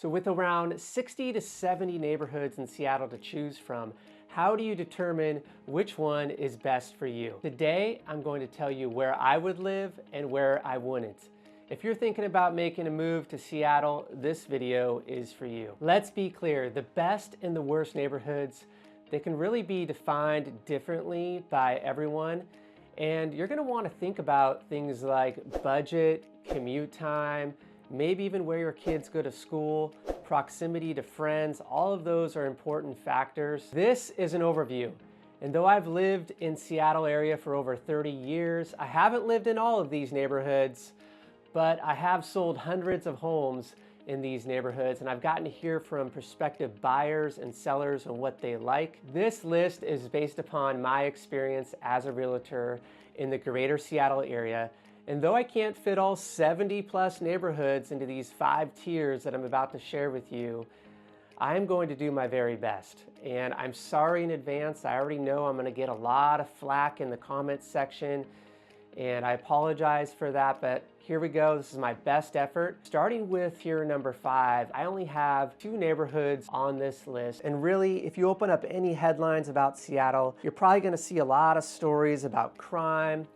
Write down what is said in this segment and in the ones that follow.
So with around 60 to 70 neighborhoods in Seattle to choose from, how do you determine which one is best for you? Today, I'm going to tell you where I would live and where I wouldn't. If you're thinking about making a move to Seattle, this video is for you. Let's be clear, the best and the worst neighborhoods, they can really be defined differently by everyone. And you're gonna wanna think about things like budget, commute time, maybe even where your kids go to school, proximity to friends. All of those are important factors. This is an overview. And though I've lived in Seattle area for over 30 years, I haven't lived in all of these neighborhoods, but I have sold hundreds of homes in these neighborhoods, and I've gotten to hear from prospective buyers and sellers on what they like. This list is based upon my experience as a realtor in the greater Seattle area. And though I can't fit all 70 plus neighborhoods into these 5 tiers that I'm about to share with you, I'm going to do my very best. And I'm sorry in advance, I already know I'm gonna get a lot of flack in the comments section, and I apologize for that, but here we go. This is my best effort. Starting with tier number 5, I only have 2 neighborhoods on this list. And really, if you open up any headlines about Seattle, you're probably gonna see a lot of stories about crime,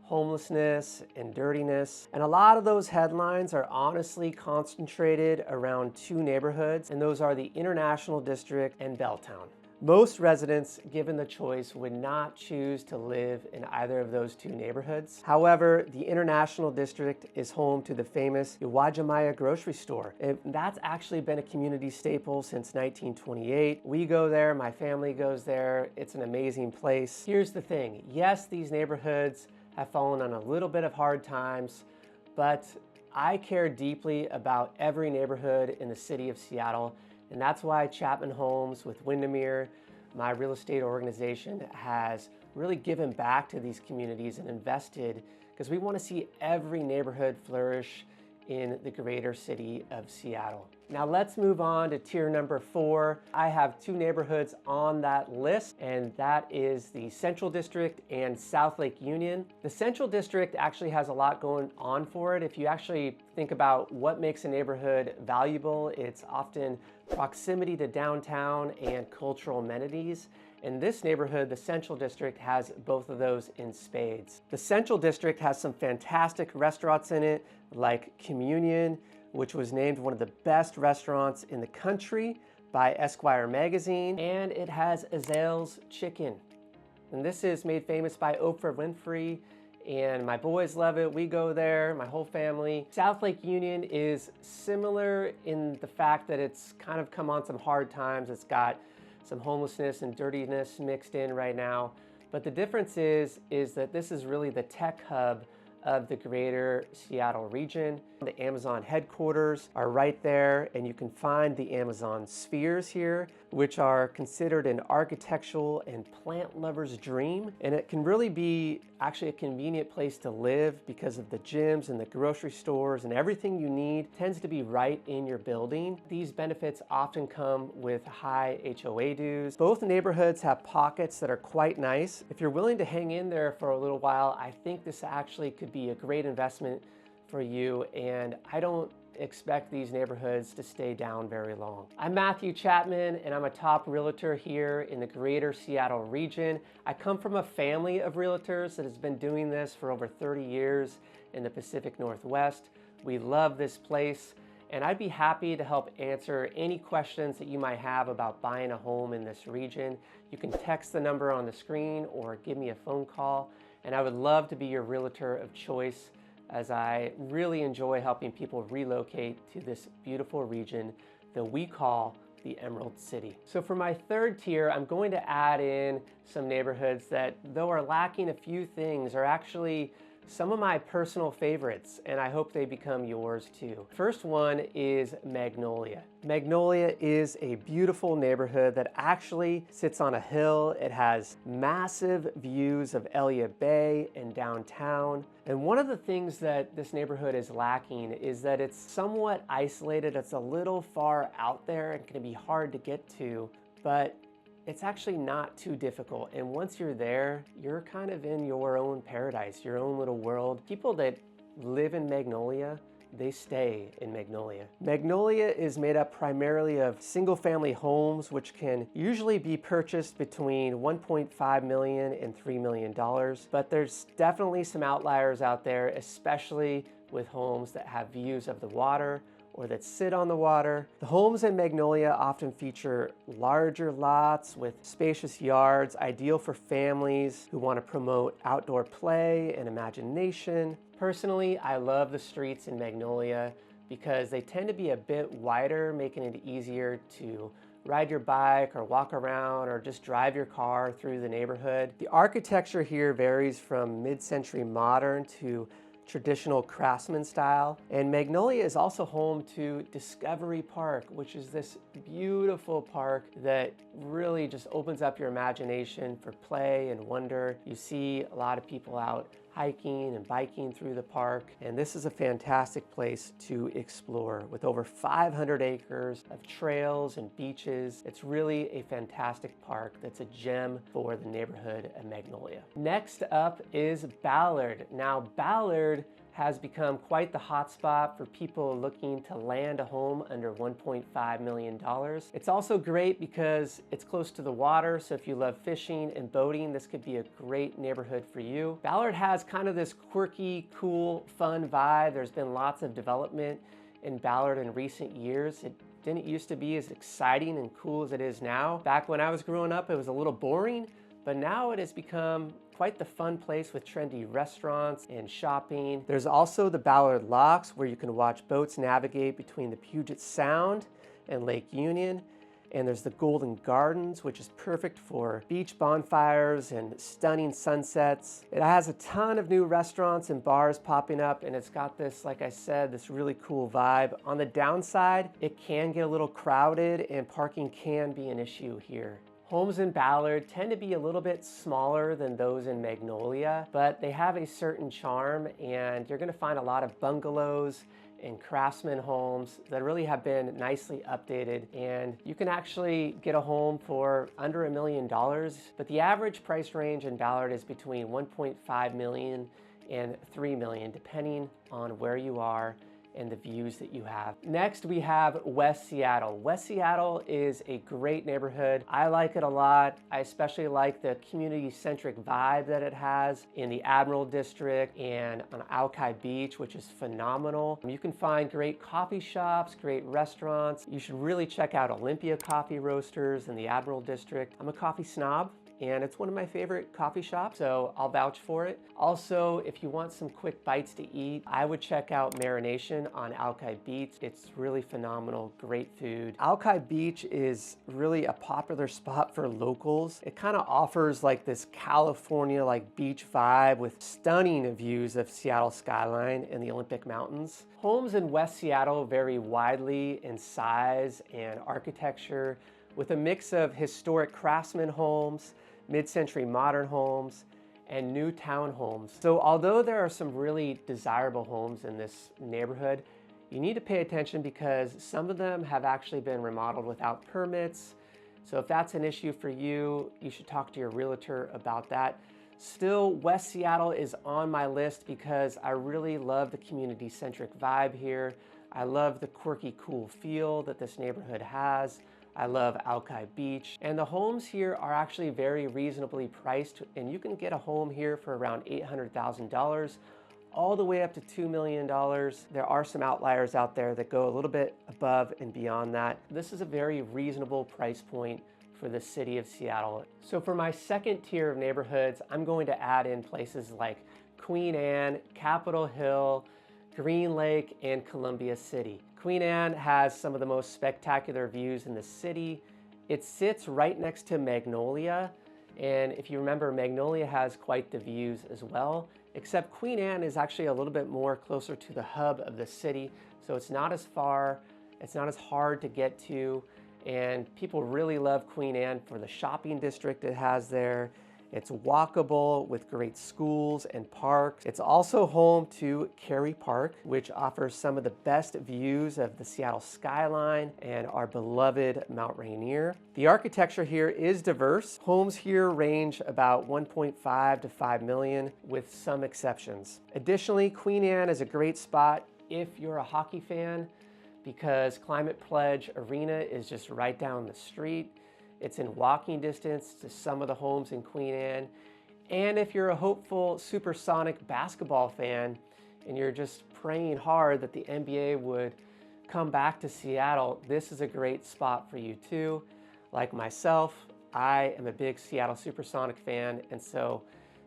homelessness, and dirtiness. And a lot of those headlines are honestly concentrated around 2 neighborhoods, and those are the International District and Belltown. Most residents, given the choice, would not choose to live in either of those 2 neighborhoods. However, the International District is home to the famous Uwajimaya grocery store. And that's actually been a community staple since 1928. We go there, my family goes there. It's an amazing place. Here's the thing. Yes, these neighborhoods have fallen on a little bit of hard times, but I care deeply about every neighborhood in the city of Seattle, and that's why Chapman Homes with Windermere, my real estate organization, has really given back to these communities and invested, because we want to see every neighborhood flourish in the greater city of Seattle. Now let's move on to tier number 4. I have 2 neighborhoods on that list, and that is the Central District and South Lake Union. The Central District actually has a lot going on for it. If you actually think about what makes a neighborhood valuable, it's often proximity to downtown and cultural amenities. In this neighborhood, the Central District has both of those in spades. The Central District has some fantastic restaurants in it, like Communion, which was named one of the best restaurants in the country by Esquire magazine, and it has Azale's Chicken. And this is made famous by Oprah Winfrey, and my boys love it. We go there, my whole family. South Lake Union is similar in the fact that it's kind of come on some hard times. It's got some homelessness and dirtiness mixed in right now. But the difference is that this is really the tech hub of the greater Seattle region. The Amazon headquarters are right there, and you can find the Amazon spheres here, which are considered an architectural and plant lover's dream. And it can really be actually a convenient place to live because of the gyms and the grocery stores, and everything you need tends to be right in your building. These benefits often come with high HOA dues. Both neighborhoods have pockets that are quite nice. If you're willing to hang in there for a little while, I think this actually could be a great investment for you, and I don't expect these neighborhoods to stay down very long. I'm Matthew Chapman, and I'm a top realtor here in the greater Seattle region. I come from a family of realtors that has been doing this for over 30 years in the Pacific Northwest. We love this place, and I'd be happy to help answer any questions that you might have about buying a home in this region. You can text the number on the screen or give me a phone call, and I would love to be your realtor of choice, as I really enjoy helping people relocate to this beautiful region that we call the Emerald City. So for my 3rd tier, I'm going to add in some neighborhoods that, though are lacking a few things, are actually some of my personal favorites, and I hope they become yours too. First one is Magnolia. Magnolia is a beautiful neighborhood that actually sits on a hill. It has massive views of Elliott Bay and downtown. And one of the things that this neighborhood is lacking is that it's somewhat isolated. It's a little far out there and can be hard to get to, but it's actually not too difficult. And once you're there, you're kind of in your own paradise, your own little world. People that live in Magnolia they stay in Magnolia. Magnolia is made up primarily of single-family homes, which can usually be purchased between $1.5 million and $3 million. But there's definitely some outliers out there, especially with homes that have views of the water or that sit on the water. The homes in Magnolia often feature larger lots with spacious yards, ideal for families who want to promote outdoor play and imagination. Personally, I love the streets in Magnolia because they tend to be a bit wider, making it easier to ride your bike or walk around or just drive your car through the neighborhood. The architecture here varies from mid-century modern to traditional craftsman style. And Magnolia is also home to Discovery Park, which is this beautiful park that really just opens up your imagination for play and wonder. You see a lot of people out hiking and biking through the park, and this is a fantastic place to explore with over 500 acres of trails and beaches. It's really a fantastic park that's a gem for the neighborhood of Magnolia. Next up is Ballard. Now, Ballard has become quite the hotspot for people looking to land a home under $1.5 million. It's also great because it's close to the water, so if you love fishing and boating, this could be a great neighborhood for you. Ballard has kind of this quirky, cool, fun vibe. There's been lots of development in Ballard in recent years. It didn't used to be as exciting and cool as it is now. Back when I was growing up, it was a little boring, but now it has become quite the fun place with trendy restaurants and shopping. There's also the Ballard Locks, where you can watch boats navigate between the Puget Sound and Lake Union. And there's the Golden Gardens, which is perfect for beach bonfires and stunning sunsets. It has a ton of new restaurants and bars popping up, and it's got this, like I said, this really cool vibe. On the downside, it can get a little crowded and parking can be an issue here. Homes in Ballard tend to be a little bit smaller than those in Magnolia, but they have a certain charm, and you're gonna find a lot of bungalows and craftsman homes that really have been nicely updated, and you can actually get a home for under $1 million, but the average price range in Ballard is between $1.5 million and $3 million, depending on where you are and the views that you have. Next, we have West Seattle. West Seattle is a great neighborhood. I like it a lot. I especially like the community-centric vibe that it has in the Admiral District and on Alki Beach, which is phenomenal. You can find great coffee shops, great restaurants. You should really check out Olympia Coffee Roasters in the Admiral District. I'm a coffee snob, and it's one of my favorite coffee shops, so I'll vouch for it. Also, if you want some quick bites to eat, I would check out Marination on Alki Beach. It's really phenomenal, great food. Alki Beach is really a popular spot for locals. It kind of offers like this California like beach vibe with stunning views of Seattle skyline and the Olympic Mountains. Homes in West Seattle vary widely in size and architecture, with a mix of historic craftsman homes, mid-century modern homes, and new townhomes. So although there are some really desirable homes in this neighborhood, you need to pay attention because some of them have actually been remodeled without permits. So if that's an issue for you, you should talk to your realtor about that. Still, West Seattle is on my list because I really love the community-centric vibe here. I love the quirky, cool feel that this neighborhood has. I love Alki Beach, and the homes here are actually very reasonably priced, and you can get a home here for around $800,000 all the way up to $2 million. There are some outliers out there that go a little bit above and beyond that. This is a very reasonable price point for the city of Seattle. So for my second tier of neighborhoods, I'm going to add in places like Queen Anne, Capitol Hill, Green Lake, and Columbia City. Queen Anne has some of the most spectacular views in the city. It sits right next to Magnolia, and if you remember, Magnolia has quite the views as well, except Queen Anne is actually a little bit more closer to the hub of the city, so it's not as far, it's not as hard to get to, and people really love Queen Anne for the shopping district it has there. It's walkable with great schools and parks. It's also home to Cary Park, which offers some of the best views of the Seattle skyline and our beloved Mount Rainier. The architecture here is diverse. Homes here range about 1.5 to 5 million with some exceptions. Additionally, Queen Anne is a great spot if you're a hockey fan, because Climate Pledge Arena is just right down the street. It's in walking distance to some of the homes in Queen Anne. And if you're a hopeful supersonic basketball fan and you're just praying hard that the NBA would come back to Seattle, this is a great spot for you too. Like myself, I am a big Seattle Supersonic fan, and so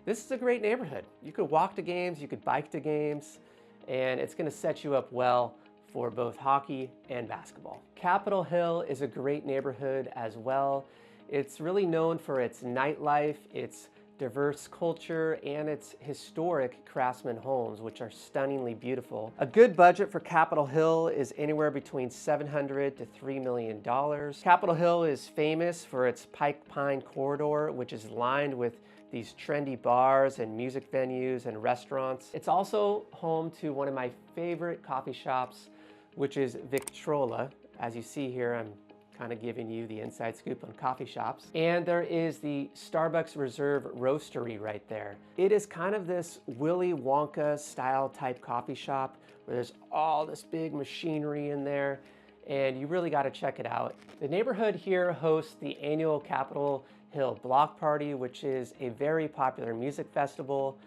this is a great neighborhood. You could walk to games, you could bike to games, and it's going to set you up well for both hockey and basketball. Capitol Hill is a great neighborhood as well. It's really known for its nightlife, its diverse culture, and its historic craftsman homes, which are stunningly beautiful. A good budget for Capitol Hill is anywhere between $700 to $3 million. Capitol Hill is famous for its Pike Pine corridor, which is lined with these trendy bars and music venues and restaurants. It's also home to one of my favorite coffee shops, which is Victrola. As you see here, I'm kind of giving you the inside scoop on coffee shops. And there is the Starbucks Reserve Roastery right there. It is kind of this Willy Wonka style type coffee shop where there's all this big machinery in there, and you really got to check it out. The neighborhood here hosts the annual Capitol Hill Block Party, which is a very popular music festival.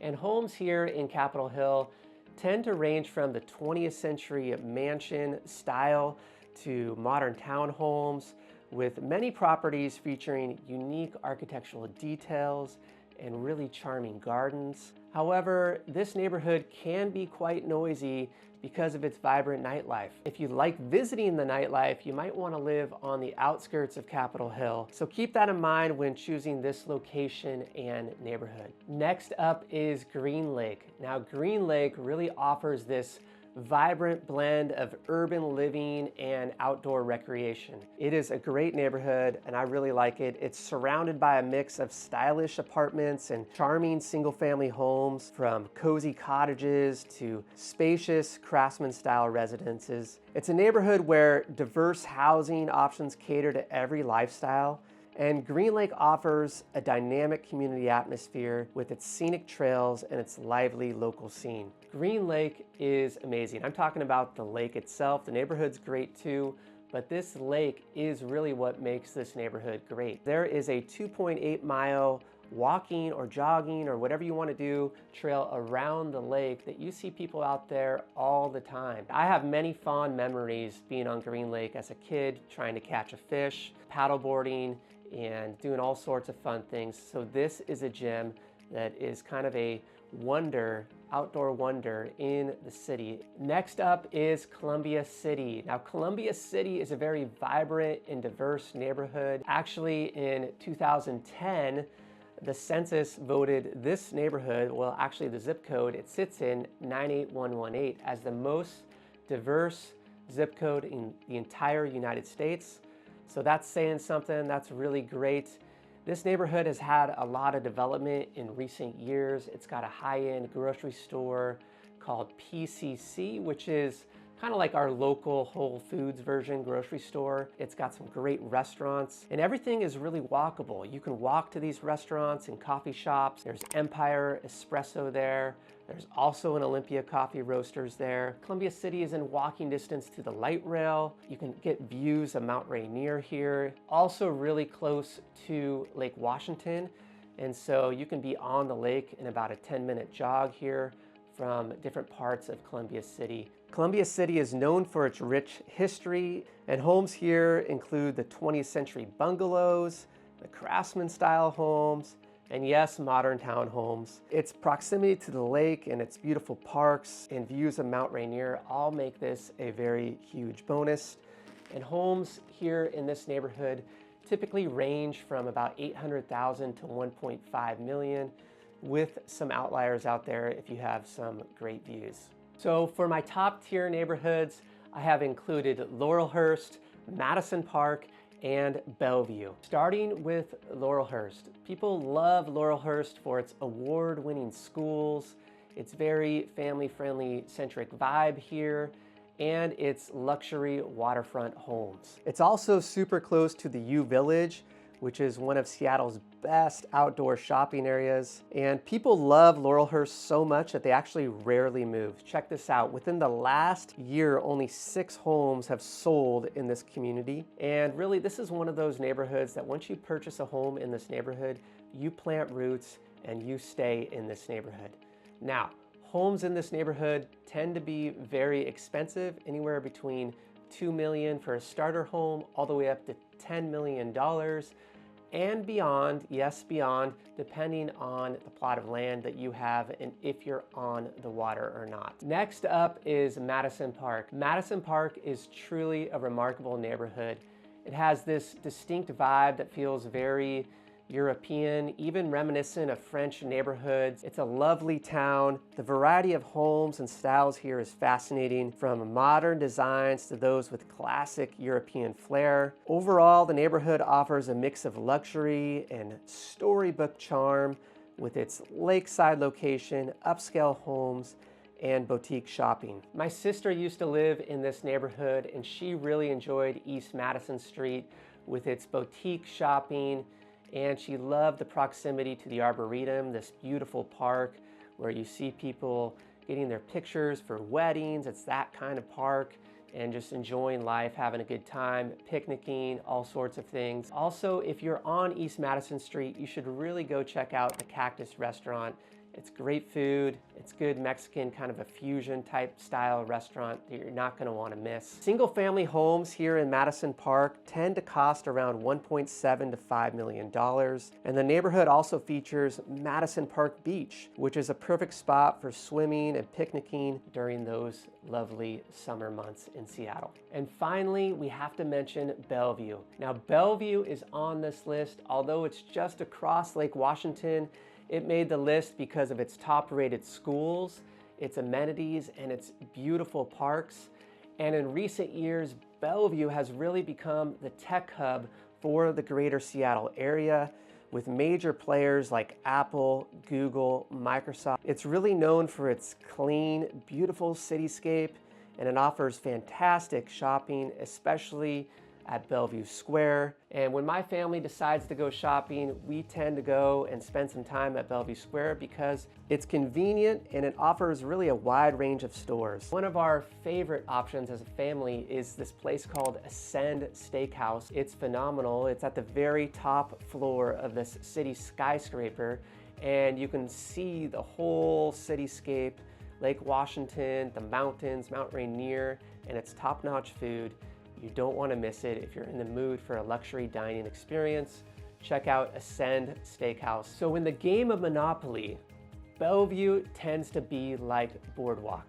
And homes here in Capitol Hill tend to range from the 20th century mansion style to modern townhomes, with many properties featuring unique architectural details and really charming gardens. However, this neighborhood can be quite noisy because of its vibrant nightlife. If you like visiting the nightlife, you might want to live on the outskirts of Capitol Hill. So keep that in mind when choosing this location and neighborhood. Next up is Green Lake. Now, Green Lake really offers this vibrant blend of urban living and outdoor recreation. It is a great neighborhood and I really like it. It's surrounded by a mix of stylish apartments and charming single-family homes, from cozy cottages to spacious craftsman-style residences. It's a neighborhood where diverse housing options cater to every lifestyle. And Green Lake offers a dynamic community atmosphere with its scenic trails and its lively local scene. Green Lake is amazing. I'm talking about the lake itself. The neighborhood's great too, but this lake is really what makes this neighborhood great. There is a 2.8 mile walking or jogging or whatever you want to do trail around the lake that you see people out there all the time. I have many fond memories being on Green Lake as a kid, trying to catch a fish, paddleboarding, and doing all sorts of fun things. So this is a gym that is kind of a wonder, outdoor wonder in the city. Next up is Columbia City. Now, Columbia City is a very vibrant and diverse neighborhood. Actually, in 2010, the census voted this neighborhood, well, actually the zip code it sits in, 98118, as the most diverse zip code in the entire United States. So that's saying something. That's really great. This neighborhood has had a lot of development in recent years. It's got a high-end grocery store called PCC, which is kind of like our local Whole Foods version grocery store. It's got some great restaurants, and everything is really walkable. You can walk to these restaurants and coffee shops. There's Empire Espresso there. There's also an Olympia Coffee Roasters there. Columbia City is in walking distance to the light rail. You can get views of Mount Rainier here. Also really close to Lake Washington. And so you can be on the lake in about a 10-minute jog here from different parts of Columbia City. Columbia City is known for its rich history, and homes here include the 20th century bungalows, the craftsman style homes, and yes, modern townhomes. Its proximity to the lake and its beautiful parks and views of Mount Rainier all make this a very huge bonus. And homes here in this neighborhood typically range from about $800,000 to $1.5 million, with some outliers out there if you have some great views. So for my top tier neighborhoods, I have included Laurelhurst, Madison Park, and Bellevue. Starting with Laurelhurst. People love Laurelhurst for its award-winning schools, its very family-friendly centric vibe here, and its luxury waterfront homes. It's also super close to the U Village, which is one of Seattle's best outdoor shopping areas. And people love Laurelhurst so much that they actually rarely move. Check this out. Within the last year, only 6 homes have sold in this community. And really, this is one of those neighborhoods that once you purchase a home in this neighborhood, you plant roots and you stay in this neighborhood. Now, homes in this neighborhood tend to be very expensive, anywhere between $2 million for a starter home all the way up to $10 million and beyond, yes, beyond, depending on the plot of land that you have and if you're on the water or not. Next up is Madison Park. Madison Park is truly a remarkable neighborhood. It has this distinct vibe that feels very European, even reminiscent of French neighborhoods. It's a lovely town. The variety of homes and styles here is fascinating, from modern designs to those with classic European flair. Overall, the neighborhood offers a mix of luxury and storybook charm with its lakeside location, upscale homes, and boutique shopping. My sister used to live in this neighborhood and she really enjoyed East Madison Street with its boutique shopping, and she loved the proximity to the Arboretum, this beautiful park where you see people getting their pictures for weddings. It's that kind of park, and just enjoying life, having a good time, picnicking, all sorts of things. Also, if you're on East Madison Street, you should really go check out the Cactus Restaurant. It's great food. It's good Mexican, kind of a fusion type style restaurant that you're not gonna wanna miss. Single family homes here in Madison Park tend to cost around $1.7 to $5 million. And the neighborhood also features Madison Park Beach, which is a perfect spot for swimming and picnicking during those lovely summer months in Seattle. And finally, we have to mention Bellevue. Now, Bellevue is on this list, although it's just across Lake Washington. It made the list because of its top-rated schools, its amenities, and its beautiful parks. And in recent years, Bellevue has really become the tech hub for the greater Seattle area, with major players like Apple, Google, Microsoft. It's really known for its clean, beautiful cityscape, and it offers fantastic shopping, especially at Bellevue Square. And when my family decides to go shopping, we tend to go and spend some time at Bellevue Square because it's convenient and it offers really a wide range of stores. One of our favorite options as a family is this place called Ascend Steakhouse. It's phenomenal. It's at the very top floor of this city skyscraper, and you can see the whole cityscape, Lake Washington, the mountains, Mount Rainier, and it's top-notch food. You don't want to miss it. If you're in the mood for a luxury dining experience, check out Ascend Steakhouse. So in the game of Monopoly, Bellevue tends to be like Boardwalk.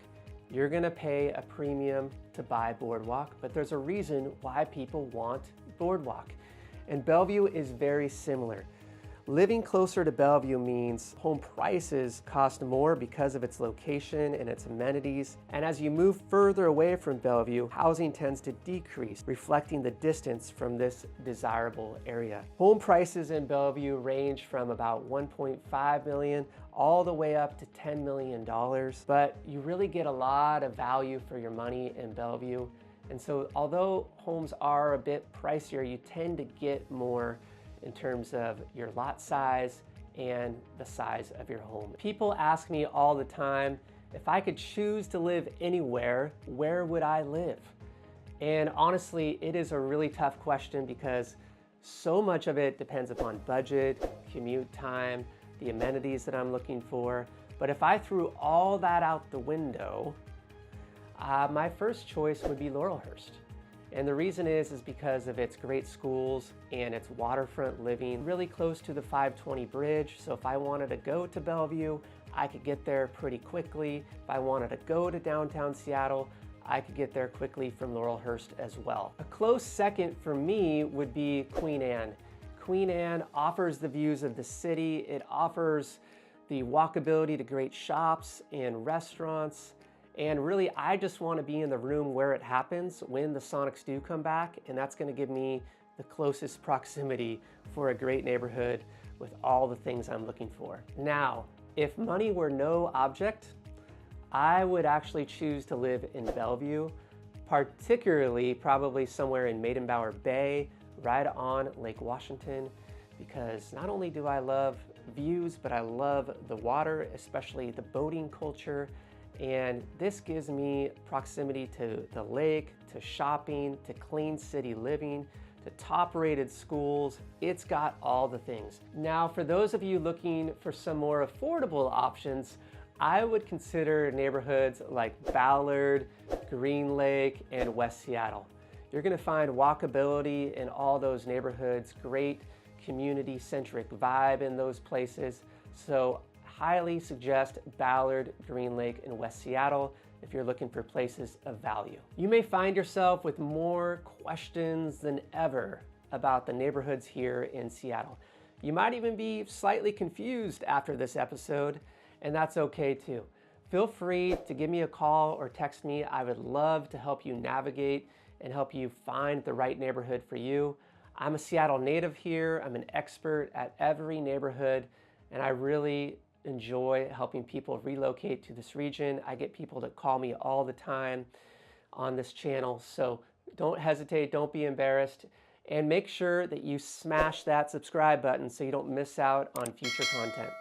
You're gonna pay a premium to buy Boardwalk, but there's a reason why people want Boardwalk. And Bellevue is very similar. Living closer to Bellevue means home prices cost more because of its location and its amenities. And as you move further away from Bellevue, housing tends to decrease, reflecting the distance from this desirable area. Home prices in Bellevue range from about $1.5 million all the way up to $10 million. But you really get a lot of value for your money in Bellevue. And so although homes are a bit pricier, you tend to get more in terms of your lot size and the size of your home. People ask me all the time, if I could choose to live anywhere, where would I live? And honestly, it is a really tough question because so much of it depends upon budget, commute time, the amenities that I'm looking for. But if I threw all that out the window, my first choice would be Laurelhurst. And the reason is because of its great schools and its waterfront living, really close to the 520 bridge. So if I wanted to go to Bellevue, I could get there pretty quickly. If I wanted to go to downtown Seattle, I could get there quickly from Laurelhurst as well. A close second for me would be Queen Anne. Queen Anne offers the views of the city. It offers the walkability to great shops and restaurants. And really, I just want to be in the room where it happens when the Sonics do come back, and that's going to give me the closest proximity for a great neighborhood with all the things I'm looking for. Now, if money were no object, I would actually choose to live in Bellevue, particularly probably somewhere in Meydenbauer Bay, right on Lake Washington. because not only do I love views, but I love the water, especially the boating culture. And this gives me proximity to the lake, to shopping, to clean city living, to top-rated schools. It's got all the things. Now, for those of you looking for some more affordable options, I would consider neighborhoods like Ballard, Green Lake, and West Seattle. You're gonna find walkability in all those neighborhoods, great community-centric vibe in those places. So highly suggest Ballard, Green Lake, and West Seattle if you're looking for places of value. You may find yourself with more questions than ever about the neighborhoods here in Seattle. You might even be slightly confused after this episode, and that's okay too. Feel free to give me a call or text me. I would love to help you navigate and help you find the right neighborhood for you. I'm a Seattle native here. I'm an expert at every neighborhood, and I really enjoy helping people relocate to this region. I get people to call me all the time on this channel, so don't hesitate, don't be embarrassed, and make sure that you smash that subscribe button so you don't miss out on future content.